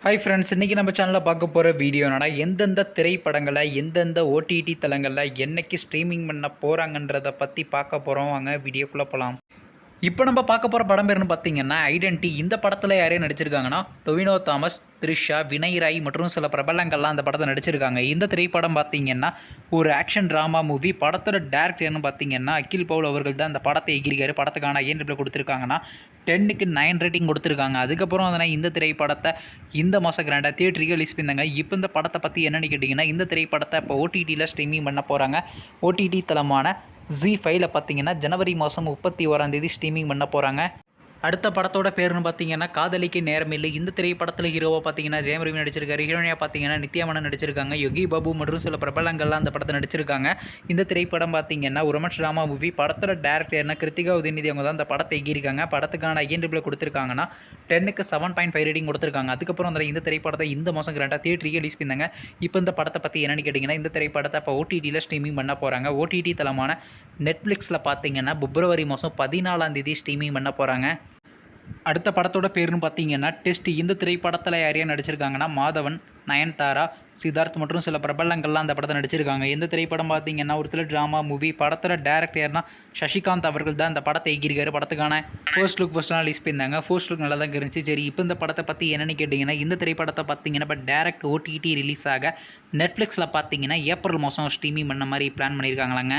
Hi friends, இன்றைக்கி நம்ம சேனலில் பார்க்க போகிற வீடியோ என்னன்னா, எந்தெந்த திரைப்படங்களை எந்தெந்த ஓடிடி தளங்களில் என்னைக்கு ஸ்ட்ரீமிங் பண்ண போகிறாங்கன்றதை பற்றி பார்க்க போகிறோம். வாங்க வீடியோக்குள்ளே போகலாம். இப்போ நம்ம பார்க்க போகிற படம் பேருன்னு பார்த்தீங்கன்னா ஐடென்டி. இந்த படத்தில் யாரையும் நடிச்சிருக்காங்கன்னா டொவினோ தாமஸ், த்ரிஷா, வினய் ராய் மற்றும் சில பிரபலங்கள்லாம் அந்த படத்தை நடிச்சிருக்காங்க. இந்த திரைப்படம் பார்த்தீங்கன்னா ஒரு ஆக்ஷன் ட்ராமா மூவி. படத்தோட டேரக்டர்னு பார்த்தீங்கன்னா அகில் பவுல் அவர்கள் தான் அந்த படத்தை எகிரிக்காரு. படத்துக்கான ஐஎன்டிபியில் கொடுத்துருக்காங்கன்னா 10க்கு 9 ரேட்டிங் கொடுத்துருக்காங்க. அதுக்கப்புறம் அதனால் இந்த திரைப்படத்தை இந்த மாதம் கிராண்டாக தியேட்டருக்கு ரிலீஸ் பண்ணியிருந்தாங்க. இப்போ இந்த படத்தை பற்றி என்னென்னு கேட்டிங்கன்னா, இந்த திரைப்படத்தை இப்போ ஓடிடியில் ஸ்ட்ரீமிங் பண்ண போகிறாங்க. ஓடிடி தளமான ZEE5ல பார்த்தீங்கன்னா ஜனவரி மாதம் 31 ஸ்ட்ரீமிங் பண்ண போகிறாங்க. அடுத்த படத்தோட பேருன்னு பார்த்தீங்கன்னா காதலிக்கு நேரமில்லை. இந்த திரைப்படத்தில் ஹீரோவாக பார்த்தீங்கன்னா ஜெயம் ரவி நடிச்சிருக்காரு. ஹீரோனியாக பார்த்தீங்கன்னா நித்யா மேனன் நடிச்சிருக்காங்க. யோகி பாபு மற்றும் சில பிரபலங்கள்லாம் அந்த படத்தை நடிச்சிருக்காங்க. இந்த திரைப்படம் பார்த்தீங்கன்னா ஒரு ரொமான்ஸ் ட்ராமா மூவி. படத்தோட டேரக்டர்னா கிருத்திகா உதயநிதி அவங்க தான் அந்த படத்தை எகிரிக்காங்க. படத்துக்கான ஐஎன்டிபியில் கொடுத்துருக்காங்கன்னா 10க்கு 7.5 ரேட்டிங் கொடுத்துருக்காங்க. அதுக்கப்புறம் அந்த இந்த திரைப்படத்தை இந்த மாதம் கிராண்டாக தியேட்டருக்கு ரிலீஸ் பண்ணாங்க. இப்போ இந்த படத்தை பற்றி என்னென்னு கேட்டிங்கன்னா, இந்த திரைப்படத்தை இப்போ ஓடிடியில் ஸ்ட்ரீமிங் பண்ண போகிறாங்க. ஓடிடி தளமான நெட்ஃப்ளிக்ஸில் பார்த்தீங்கன்னா பிப்ரவரி மாதம் 14 ஸ்ட்ரீமிங் பண்ண போகிறாங்க. அடுத்த படத்தோட பேருன்னு பார்த்தீங்கன்னா டெஸ்ட். இந்த திரைப்படத்தில் யாரையும் நடிச்சிருக்காங்கன்னா மாதவன், நயன்தாரா, சித்தார்த் மற்றும் சில பிரபலங்கள்லாம் அந்த படத்தை நடிச்சிருக்காங்க. இந்த திரைப்படம் பார்த்தீங்கன்னா ஒரு ட்ராமா மூவி. படத்தோட டேரக்டர்னா சசிகாந்த் அவர்கள் தான் அந்த படத்தை எகிரிக்காரு. படத்துக்கான ஃபர்ஸ்ட் லுக் ரிலீஸ் பண்ணியிருந்தாங்க. ஃபர்ஸ்ட் லுக் நல்லா தான் இருந்துச்சு. சரி, இப்போ இந்த படத்தை பற்றி என்னென்னு கேட்டிங்கன்னா, இந்த திரைப்படத்தை பார்த்தீங்கன்னா இப்போ டேரக்ட் ஓடிடி ரிலீஸ் ஆக நெட்ஃப்ளிக்ஸில் பார்த்தீங்கன்னா ஏப்ரல் மாதம் ஸ்ட்ரீமிங் பண்ண மாதிரி பிளான் பண்ணியிருக்காங்களாங்க.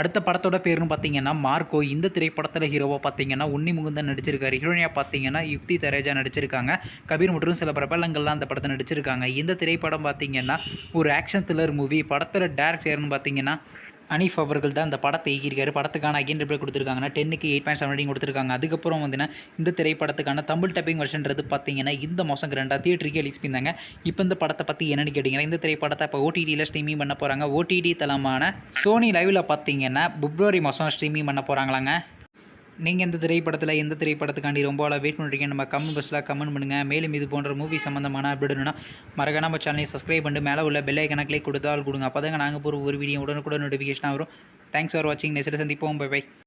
அடுத்த படத்தோட பேருன்னு பார்த்தீங்கன்னா மார்க்கோ. இந்த திரைப்படத்தில் ஹீரோவாக பார்த்தீங்கன்னா உன்னி முகுந்தன் நடிச்சிருக்காரு. ஹீரோனியாக பார்த்தீங்கன்னா யுக்தி தரேஜா நடிச்சிருக்காங்க. கபீர் மற்றும் சில பிரபலங்கள்லாம் அந்த படத்தை நடிச்சிருக்காங்க. இந்த திரைப்படம் பார்த்தீங்கன்னா ஒரு ஆக்ஷன் த்ரில்லர் மூவி. படத்தோட டேரக்டர்னு பார்த்தீங்கன்னா அனீஃப் அவர்கள் தான் அந்த படத்தை எகிரிக்காரு. படத்துக்கான ஐஎன்டிபியில் கொடுத்துருக்காங்கன்னா 10க்கு 8.7 ரேட்டிங் கொடுத்துருக்காங்க. அதுக்கப்புறம் இந்த திரைப்படத்துக்கான தமிழ் டப்பிங் வெர்ஷன்றது பார்த்தீங்கன்னா இந்த மாதம் கிராண்டாக தியேட்டருக்கு ரிலீஸ் பண்ணாங்க. இப்போ இந்த படத்தை பற்றி என்னென்னு கேட்டிங்கன்னா, இந்த திரைப்படத்தை இப்போ ஓடிடியில் ஸ்ட்ரீமிங் பண்ண போகிறாங்க. ஓடிடி தளமான சோனி லைவில் பார்த்தீங்கன்னா பிப்ரவரி மாதம் ஸ்ட்ரீமிங் பண்ண போகிறாங்களாங்க. நீங்கள் இந்த திரைப்படத்தில் எந்த திரைப்படத்துக்காண்டி ரொம்ப வெயிட் பண்ணுறீங்க? நம்ம கமெண்ட் பாக்ஸில் கமெண்ட் பண்ணுங்கள். மேலும் இது போன்ற மூவி சம்மந்தமான அப்டேட்னா மறக்காம நம்ம சேனலை சப்ஸ்கிரைப் பண்ணிட்டு மேலே உள்ள பெல் ஐக்கனை கிளிக் கொடுத்தால் கொடுங்க. அப்போ தாங்க நாங்கள் போகிற ஒரு வீடியோ உடனுக்குடன் நோட்டிஃபிகேஷனாக வரும். தேங்க்ஸ் ஃபார் வாட்சிங். நெக்ஸ்ட் சந்திப்போம். Bye by.